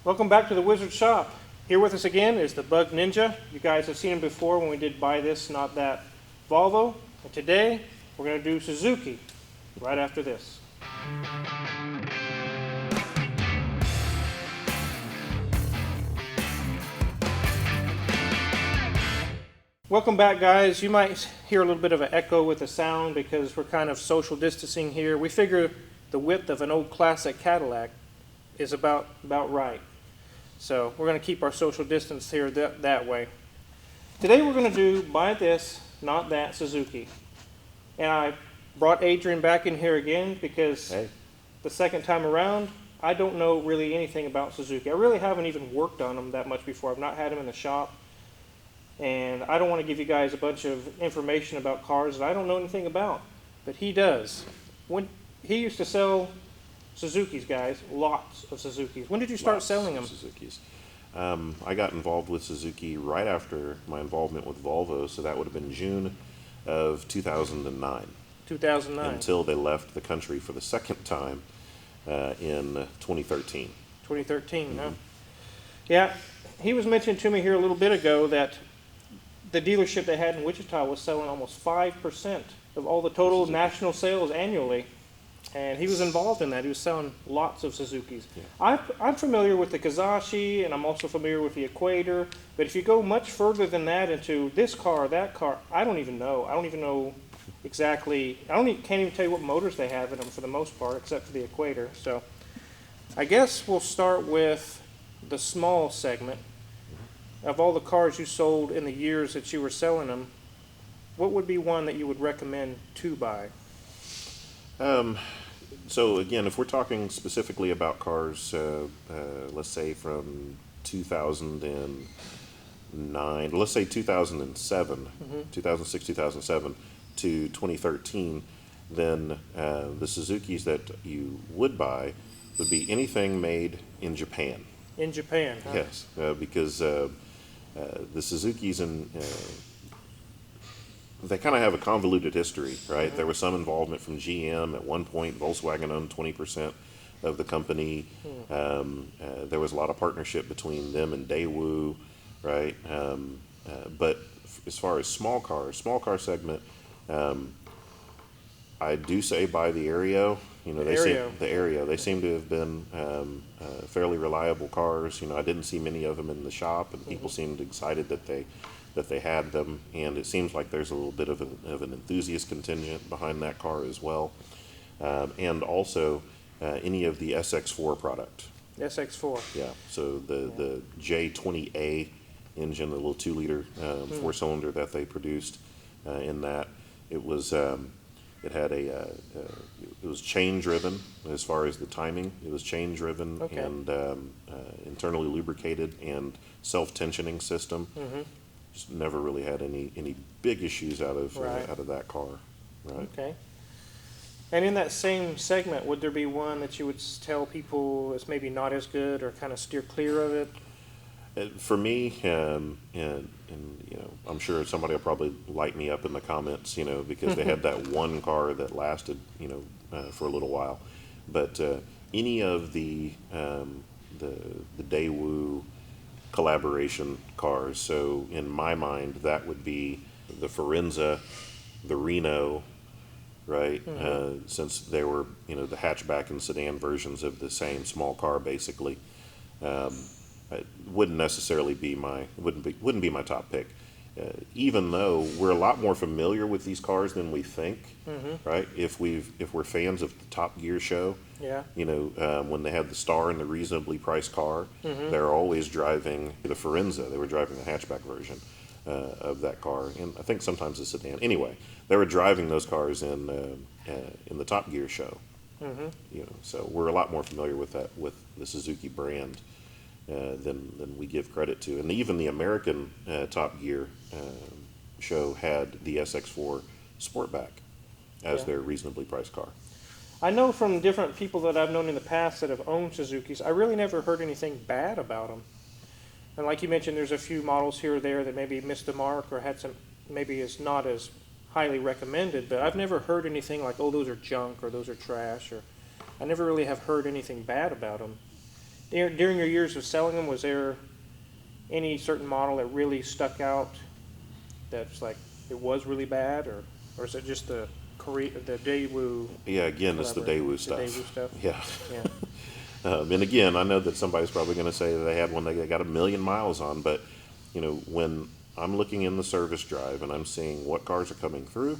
Welcome back to the Wizard Shop. Here with us again is the Bug Ninja. You guys have seen him before when we did Buy This, Not That Volvo. And today, we're going to do Suzuki right after this. Welcome back, guys. You might hear a little bit of an echo with the sound because we're kind of social distancing here. We figure the width of an old classic Cadillac is about right. So we're going to keep our social distance here that way. Today we're going to do Buy This, Not That Suzuki. And I brought Adrian back in here again because the second time around, I don't know really anything about Suzuki. I really haven't even worked on them that much before. I've not had them in the shop. And I don't want to give you guys a bunch of information about cars that I don't know anything about. But he does. When he used to sell Suzukis, guys, lots of Suzukis. When did you start selling them? Suzukis. I got involved with Suzuki right after my involvement with Volvo, so that would have been June of 2009. 2009. Until they left the country for the second time in 2013. 2013, huh? Yeah, he was mentioning to me here a little bit ago that the dealership they had in Wichita was selling almost 5% of all the total national sales annually. And he was involved in that. He was selling lots of Suzukis. Yeah. I'm familiar with the Kizashi, and I'm also familiar with the Equator. But if you go much further than that into this car, that car, I don't even know. I don't even know exactly. Can't even tell you what motors they have in them for the most part, except for the Equator. So I guess we'll start with the small segment. Of all the cars you sold in the years that you were selling them, what would be one that you would recommend to buy? So again, if we're talking specifically about cars, let's say from 2009, let's say 2007, 2006, 2007 to 2013, then the Suzukis that you would buy would be anything made in Japan. In Japan, huh? Yes, because the Suzukis they kind of have a convoluted history, right? There was some involvement from GM at one point. Volkswagen owned 20% of the company. There was a lot of partnership between them and Daewoo, right? But as far as small car segment, I do say buy the Aereo. You know, the Aereo. They seem to have been fairly reliable cars. You know, I didn't see many of them in the shop, and people seemed excited that they had them, and it seems like there's a little bit of an enthusiast contingent behind that car as well, and also any of the SX4 product. SX4. Yeah. So the J20A engine, the little 2-liter 4-cylinder that they produced in that, it was it had it was chain driven as far as the timing. It was chain driven and internally lubricated and self-tensioning system. Just never really had any big issues out of that car, right? Okay. And in that same segment, would there be one that you would tell people is maybe not as good or kind of steer clear of it? For me, and you know, I'm sure somebody will probably light me up in the comments, you know, because they had that one car that lasted, you know, for a little while. But any of the Daewoo collaboration cars. So in my mind, that would be the Forenza, the Reno, right? Since they were, you know, the hatchback and sedan versions of the same small car, basically. It wouldn't necessarily be wouldn't be my top pick. Even though we're a lot more familiar with these cars than we think, right? If we're fans of the Top Gear show, you know, when they had the Star and the reasonably priced car, they're always driving the Forenza. They were driving the hatchback version of that car, and I think sometimes a sedan. Anyway, they were driving those cars in the Top Gear show. You know, so we're a lot more familiar with that, with the Suzuki brand. Than we give credit to. And even the American Top Gear show had the SX4 Sportback as their reasonably priced car. I know from different people that I've known in the past that have owned Suzukis, I really never heard anything bad about them. And like you mentioned, there's a few models here or there that maybe missed the mark or had some, maybe is not as highly recommended, but I've never heard anything like, oh, those are junk or those are trash, or I never really have heard anything bad about them. During your years of selling them, was there any certain model that really stuck out? That's like it was really bad, or is it just the Daewoo? Yeah, again, it's the Daewoo The stuff. Daewoo stuff. Yeah. Yeah. And again, I know that somebody's probably going to say that they had one they got 1,000,000 miles on, but when I'm looking in the service drive and I'm seeing what cars are coming through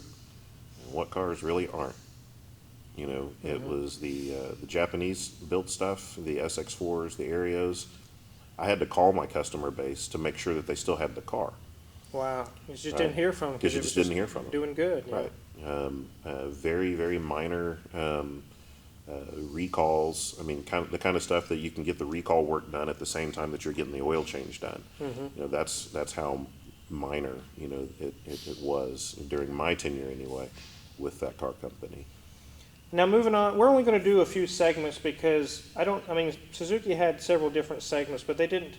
and what cars really aren't. It was the Japanese built stuff, the SX4s, the Arios. I had to call my customer base to make sure that they still had the car. Wow. You just Right. didn't hear from them. Because you just didn't hear from them. Doing good. Yeah. Right. Very, very minor recalls. I mean, the kind of stuff that you can get the recall work done at the same time that you're getting the oil change done. That's how minor it was during my tenure anyway with that car company. Now moving on, we're only going to do a few segments because Suzuki had several different segments, but it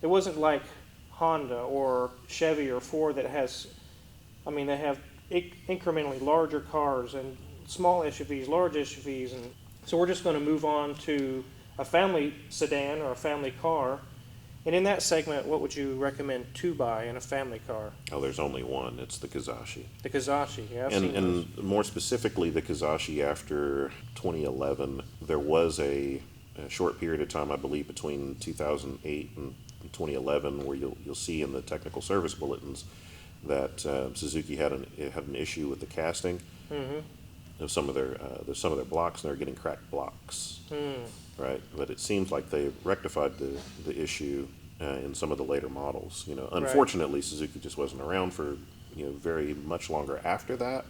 wasn't like Honda or Chevy or Ford that they have incrementally larger cars and small SUVs, large SUVs, and so we're just going to move on to a family sedan or a family car. And in that segment, what would you recommend to buy in a family car? Oh, there's only one. It's the Kizashi. The Kizashi, yeah. I've seen those. And more specifically, the Kizashi after 2011, there was a short period of time, I believe, between 2008 and 2011, where you'll see in the technical service bulletins that Suzuki had an issue with the casting of some of their blocks, and they're getting cracked blocks. Right, but it seems like they rectified the issue in some of the later models. Unfortunately, Suzuki just wasn't around for very much longer after that.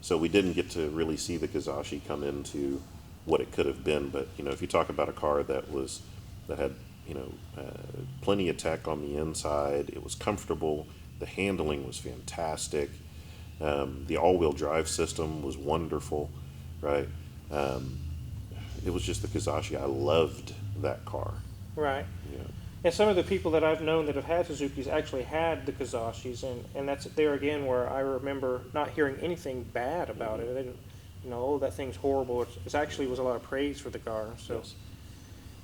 So we didn't get to really see the Kizashi come into what it could have been. But if you talk about a car that had plenty of tech on the inside, it was comfortable. The handling was fantastic. The all-wheel drive system was wonderful. Right. It was just the Kizashi. I loved that car. Right. Yeah. And some of the people that I've known that have had Suzukis actually had the Kizashis, and that's there again where I remember not hearing anything bad about it. They didn't, oh, that thing's horrible. It actually was a lot of praise for the car. So, Yes.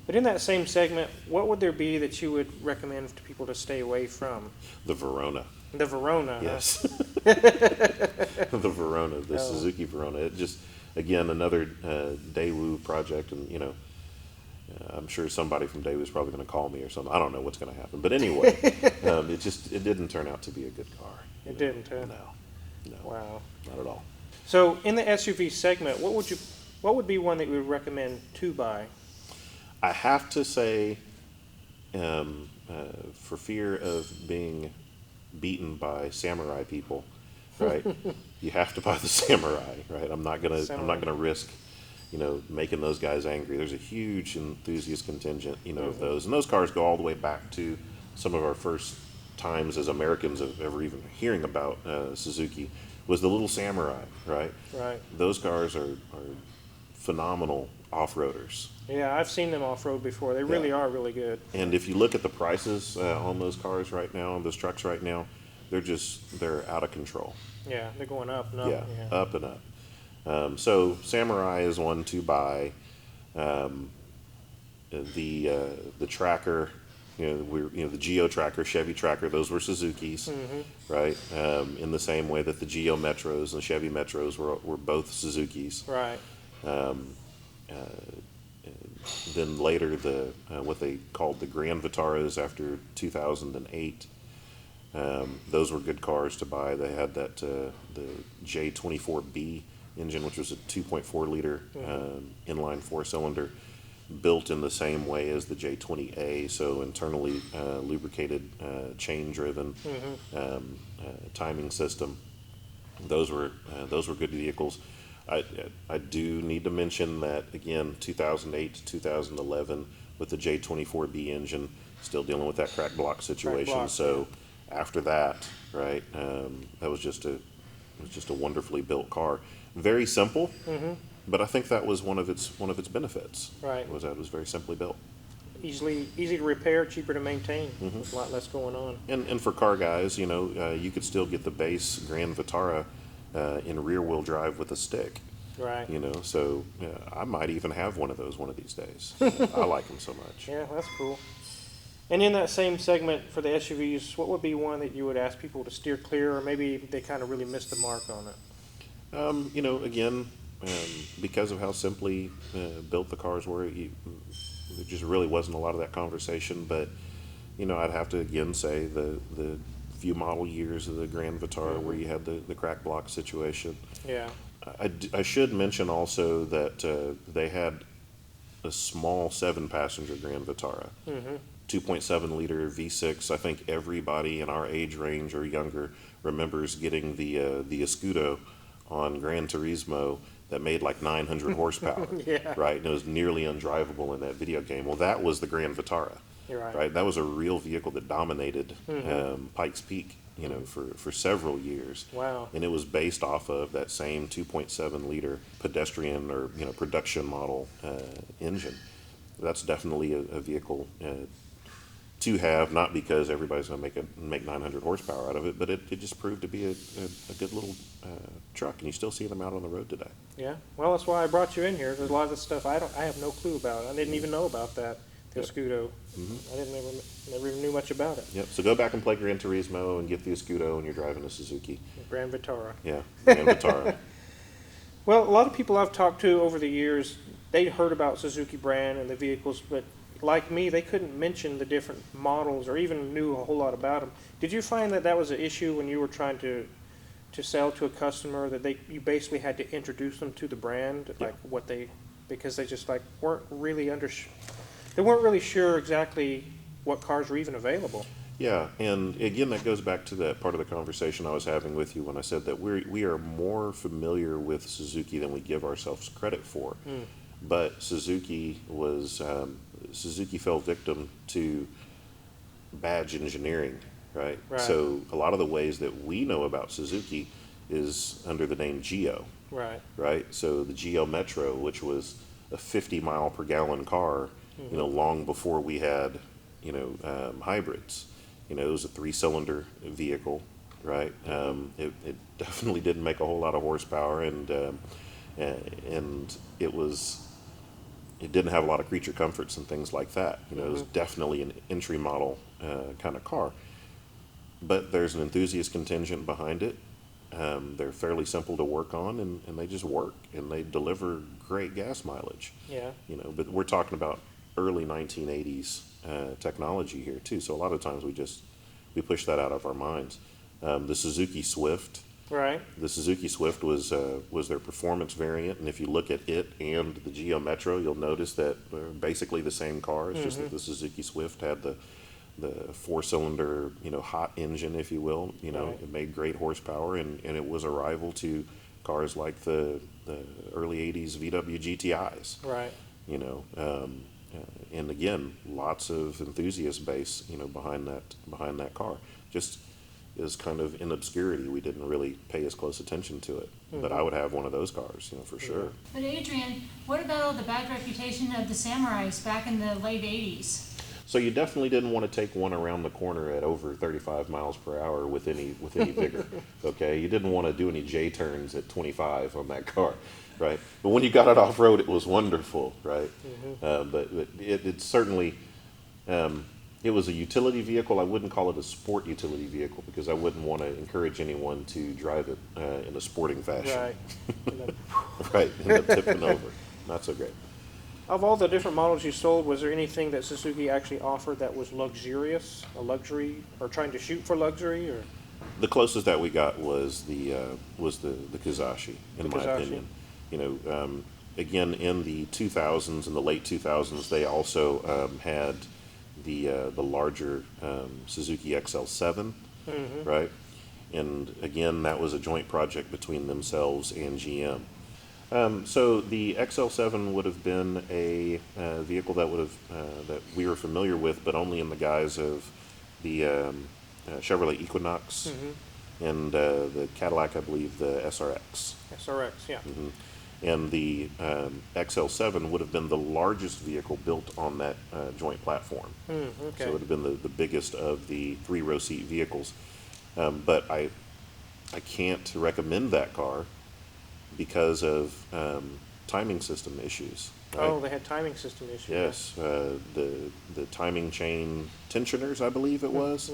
But in that same segment, what would there be that you would recommend to people to stay away from? The Verona. The Verona. Yes. The Verona, the Suzuki Verona. It just, again, another Daewoo project, and I'm sure somebody from Daewoo is probably going to call me or something. I don't know what's going to happen, but anyway, it didn't turn out to be a good car. It didn't, huh? No. Wow. Not at all. So in the SUV segment, what would be one that you would recommend to buy? I have to say, for fear of being beaten by samurai people, right? You have to buy the Samurai, right? I'm not gonna risk, making those guys angry. There's a huge enthusiast contingent, of those, and those cars go all the way back to some of our first times as Americans of ever even hearing about Suzuki was the little Samurai, right? Right. Those cars are phenomenal off-roaders. Yeah, I've seen them off-road before. They really are really good. And if you look at the prices on those cars right now, on those trucks right now, they're out of control. Yeah, they're going up and up. Yeah, up and up. So Samurai is one to buy. The Tracker, the Geo Tracker, Chevy Tracker, those were Suzuki's, right? In the same way that the Geo Metros and the Chevy Metros were both Suzuki's. Right. Then later, what they called the Grand Vitaras after 2008. Those were good cars to buy. They had that the J24B engine, which was a 2.4 liter inline four-cylinder, built in the same way as the J20A, so internally lubricated, chain-driven timing system. Those were good vehicles. I do need to mention that, again, 2008 to 2011 with the J24B engine, still dealing with that crack block situation. So after that, right, that was just a wonderfully built car. Very simple, but I think that was one of its benefits. Right. Was that it was very simply built. Easy to repair, cheaper to maintain. With a lot less going on. And for car guys, you could still get the base Grand Vitara in rear-wheel drive with a stick. Right. You know, so I might even have one of those one of these days. I like them so much. Yeah, that's cool. And in that same segment for the SUVs, what would be one that you would ask people to steer clear, or maybe they kind of really missed the mark on it? You know, again, because of how simply built the cars were, there just really wasn't a lot of that conversation. But you know, I'd have to again say the few model years of the Grand Vitara where you had the crack block situation. Yeah. I should mention also that they had a small 7-passenger Grand Vitara. 2.7 liter V6. I think everybody in our age range or younger remembers getting the Escudo on Gran Turismo that made like 900 horsepower, Yeah. right? And it was nearly undrivable in that video game. Well, that was the Grand Vitara, You're right. right? That was a real vehicle that dominated Pikes Peak, you know, for several years. Wow. And it was based off of that same 2.7 liter pedestrian or, you know, production model engine. That's definitely a vehicle to have, not because everybody's going to make 900 horsepower out of it, but it just proved to be a good little truck, and you still see them out on the road today. Yeah. Well, that's why I brought you in here. There's a lot of the stuff I have no clue about. I didn't even know about that. The Yep. Escudo. I never even knew much about it. Yep. So go back and play Gran Turismo and get the Escudo, and you're driving a Suzuki. Grand Vitara. Yeah, Grand Vitara. Well, a lot of people I've talked to over the years, they heard about Suzuki brand and the vehicles, but like me, they couldn't mention the different models or even knew a whole lot about them. Did you find that that was an issue when you were trying to sell to a customer, that you basically had to introduce them to the brand, Yeah. like because they just like weren't really they weren't really sure exactly what cars were even available. Yeah, and again, that goes back to that part of the conversation I was having with you when I said that we are more familiar with Suzuki than we give ourselves credit for. But Suzuki fell victim to badge engineering, right? Right. So a lot of the ways that we know about Suzuki is under the name Geo, Right. right? So the Geo Metro, which was a 50 mile per gallon car, you know, long before we had, you know, hybrids. You know, it was a 3-cylinder vehicle, right? It definitely didn't make a whole lot of horsepower, and it didn't have a lot of creature comforts and things like that. You know, it was definitely an entry model kind of car. But there's an enthusiast contingent behind it. They're fairly simple to work on, and they just work, and they deliver great gas mileage. Yeah. You know, but we're talking about early 1980s technology here too. So a lot of times we push that out of our minds. The Suzuki Swift. Right. The Suzuki Swift was their performance variant, and if you look at it and the Geo Metro, you'll notice that they're basically the same car. It's just that the Suzuki Swift had the 4-cylinder, you know, hot engine, if you will. You know, Right. it made great horsepower, and it was a rival to cars like the early '80s VW GTIs. Right. You know, and again, lots of enthusiast base, you know, behind that car. Just is kind of in obscurity. We didn't really pay as close attention to it. But I would have one of those cars, you know, for sure. But Adrian, what about all the bad reputation of the Samurais back in the late 80s? So you definitely didn't want to take one around the corner at over 35 miles per hour with any vigor. Okay, you didn't want to do any J turns at 25 on that car, right? But when you got it off road, it was wonderful, right? But it certainly it was a utility vehicle. I wouldn't call it a sport utility vehicle because I wouldn't want to encourage anyone to drive it in a sporting fashion. Right. And then, Right, end up tipping over. Not so great. of all the different models you sold, was there anything that Suzuki actually offered that was luxurious, a luxury, or trying to shoot for luxury, or? The closest that we got was the Kizashi, in The my Kizashi. opinion. You know, again, in the 2000s, in the late 2000s, they also had the larger Suzuki XL7, right? And again, that was a joint project between themselves and GM. So the XL7 would have been a vehicle that that we were familiar with, but only in the guise of the Chevrolet Equinox and the Cadillac, I believe, the SRX. SRX, yeah. And the XL7 would have been the largest vehicle built on that joint platform. Okay. So it would have been the biggest of the 3-row seat vehicles. But I can't recommend that car because of timing system issues. Right? Oh, they had timing system issues. Yes, the timing chain tensioners, I believe it was.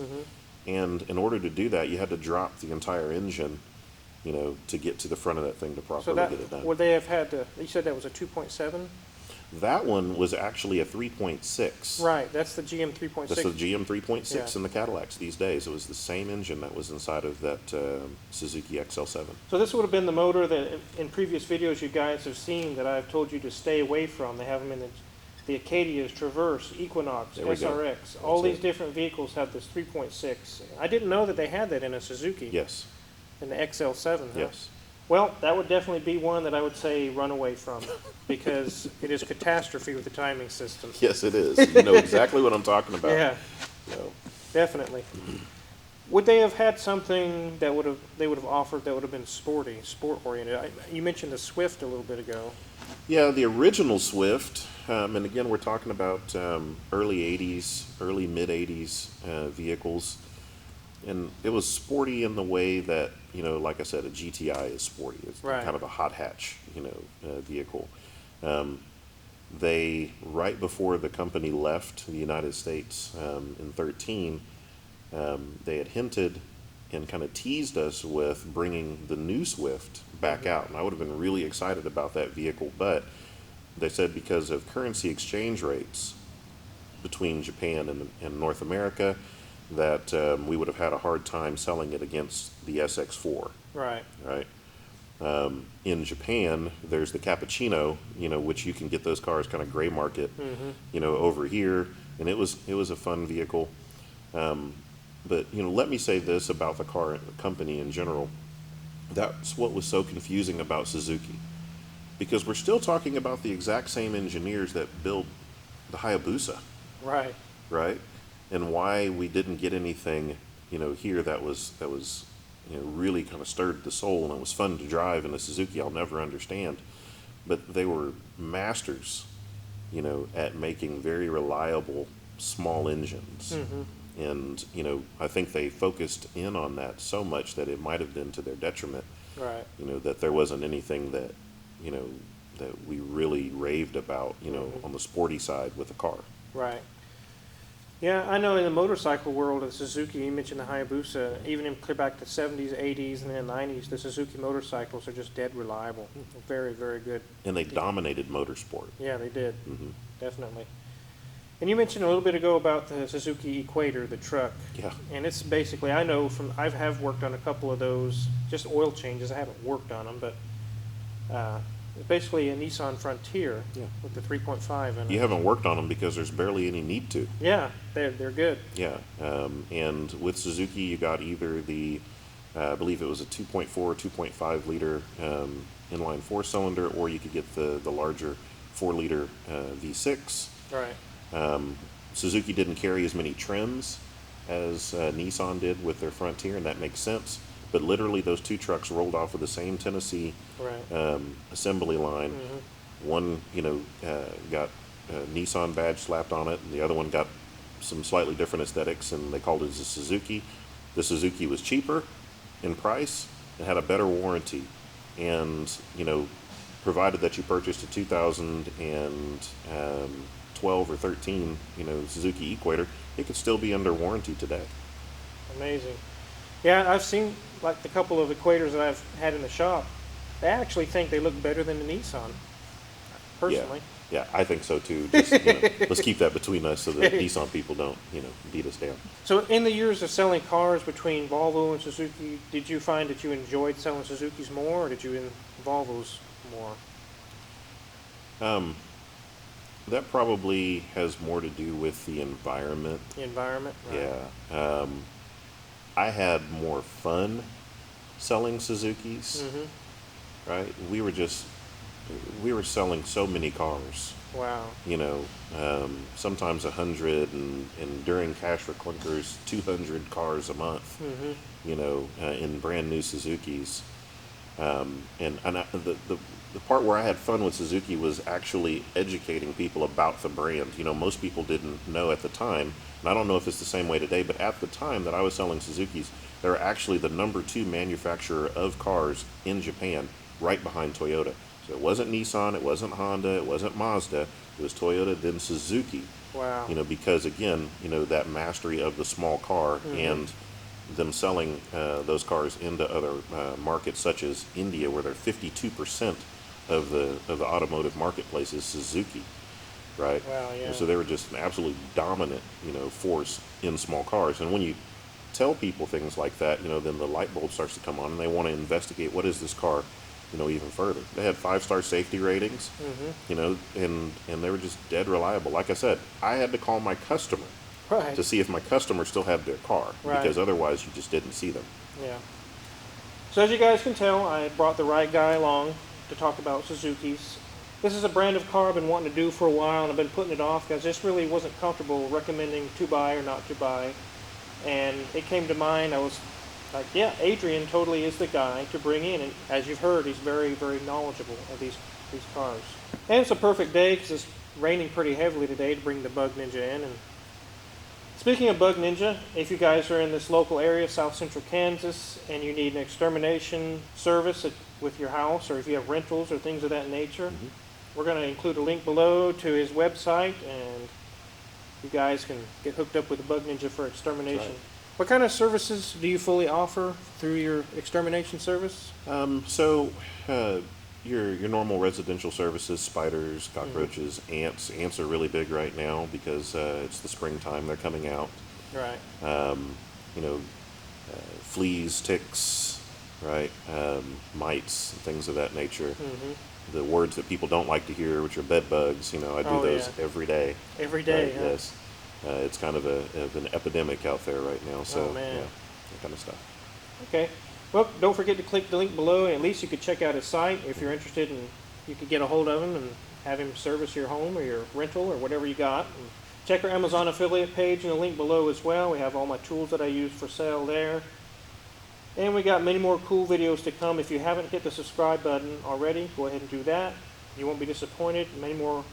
And in order to do that, you had to drop the entire engine, to get to the front of that thing to So properly that get it done. would they have had to? You said that was a 2.7. That one was actually a 3.6. Right, that's the GM 3.6. That's the GM 3.6 Yeah. in the Cadillacs these days. It was the same engine that was inside of that Suzuki XL7. So this would have been the motor that in previous videos you guys have seen that I've told you to stay away from. They have them in the Acadias, Traverse, Equinox, There we go. SRX. All That's these it. different vehicles have this 3.6. I didn't know that they had that in a Suzuki. Yes, In the XL7. Huh? yes. Well, that would definitely be one that I would say run away from because it is catastrophe with the timing system. Yes, it is. You know exactly what I'm talking about. Yeah, So, definitely. Would they have had something that they would have offered that would have been sporty, sport oriented? You mentioned the Swift a little bit ago. yeah, the original Swift, and again, we're talking about early 80s, early mid 80s vehicles. And it was sporty in the way that, like I said, a GTI is sporty. It's Right. kind of a hot hatch, vehicle. They, right before the company left the United States in 13, they had hinted and kind of teased us with bringing the new Swift back out. And I would have been really excited about that vehicle, but they said because of currency exchange rates between Japan and North America, that we would have had a hard time selling it against the SX4, Right. right? In Japan, there's the Cappuccino, which you can get those cars kind of gray market, over here, and it was a fun vehicle. But let me say this about the car company in general. That's what was so confusing about Suzuki, because we're still talking about the exact same engineers that built the Hayabusa, Right. right? And why we didn't get anything, here that was really kind of stirred the soul and it was fun to drive in a Suzuki, I'll never understand. But they were masters, at making very reliable small engines. And, I think they focused in on that so much that it might have been to their detriment, Right. that there wasn't anything that, that we really raved about, on the sporty side with the car. Right. Yeah, I know in the motorcycle world of Suzuki, you mentioned the Hayabusa, even in clear back to the 70s, 80s, and then 90s, the Suzuki motorcycles are just dead reliable. Very, very good. And they dominated motorsport. Yeah, they did. Hmm. Definitely. And you mentioned a little bit ago about the Suzuki Equator, the truck. Yeah. And it's basically, I know from, I have worked on a couple of those, just oil changes. I haven't worked on them, but it's basically a Nissan Frontier Yeah. with the 3.5 in it. You haven't worked on them because there's barely any need to. Yeah, they're good. Yeah, and with Suzuki, you got either the, I believe it was a 2.4 or 2.5 liter inline four-cylinder, or you could get the larger 4-liter V6. Right. Suzuki didn't carry as many trims as Nissan did with their Frontier, and that makes sense. But literally, those two trucks rolled off of the same Tennessee Right. assembly line. One, got a Nissan badge slapped on it, and the other one got some slightly different aesthetics, and they called it a Suzuki. The Suzuki was cheaper in price and had a better warranty, and provided that you purchased a 2012 or 13, Suzuki Equator, it could still be under warranty today. Amazing. Yeah, I've seen like the couple of Equators that I've had in the shop. They actually think they look better than the Nissan, personally. Yeah, I think so too. Just, let's keep that between us so that Nissan people don't, beat us down. So in the years of selling cars between Volvo and Suzuki, did you find that you enjoyed selling Suzukis more, or did you in Volvos more? That probably has more to do with the environment. The environment? Right. Yeah. I had more fun selling Suzukis, right? We were selling so many cars, Wow. sometimes 100, and during Cash for Clunkers, 200 cars a month, in brand new Suzukis. The part where I had fun with Suzuki was actually educating people about the brand. Most people didn't know at the time, and I don't know if it's the same way today, but at the time that I was selling Suzukis, they were actually the #2 manufacturer of cars in Japan right behind Toyota. So it wasn't Nissan, it wasn't Honda, it wasn't Mazda, it was Toyota, then Suzuki. Wow. Because again, that mastery of the small car and them selling those cars into other markets such as India, where they're 52% of the automotive marketplace is Suzuki, right? Wow, yeah. And so they were just an absolute dominant, force in small cars. And when you tell people things like that, then the light bulb starts to come on, and they want to investigate what is this car, even further. They had 5-star safety ratings, and they were just dead reliable. Like I said, I had to call my customer Right. to see if my customer still had their car, Right. because otherwise you just didn't see them. Yeah. So as you guys can tell, I brought the right guy along to talk about Suzuki's. This is a brand of car I've been wanting to do for a while, and I've been putting it off because I just really wasn't comfortable recommending to buy or not to buy. And it came to mind, I was like, yeah, Adrian totally is the guy to bring in. And as you've heard, he's very, very knowledgeable of these cars. And it's a perfect day because it's raining pretty heavily today to bring the Bug Ninja in. And speaking of Bug Ninja, if you guys are in this local area, South Central Kansas, and you need an extermination service with your house, or if you have rentals or things of that nature, we're going to include a link below to his website, and you guys can get hooked up with the Bug Ninja for extermination. Right. What kind of services do you fully offer through your extermination service? Your normal residential services, spiders, cockroaches, ants. Ants are really big right now because it's the springtime. They're coming out. Right. Fleas, ticks, right? Mites, things of that nature. The words that people don't like to hear, which are bed bugs. I do those every day. Every day, huh? Yes. It's kind of an epidemic out there right now. So, Oh, man. yeah, that kind of stuff. Okay. Well, don't forget to click the link below, and at least you could check out his site if you're interested, and you could get a hold of him and have him service your home or your rental or whatever you got. And check our Amazon affiliate page in the link below as well. We have all my tools that I use for sale there. And we got many more cool videos to come. If you haven't hit the subscribe button already, go ahead and do that. You won't be disappointed. Many more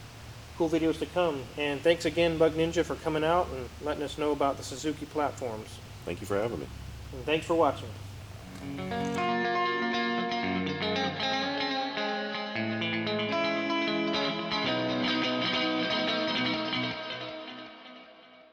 cool videos to come. And thanks again, Bug Ninja, for coming out and letting us know about the Suzuki platforms. Thank you for having me. And thanks for watching.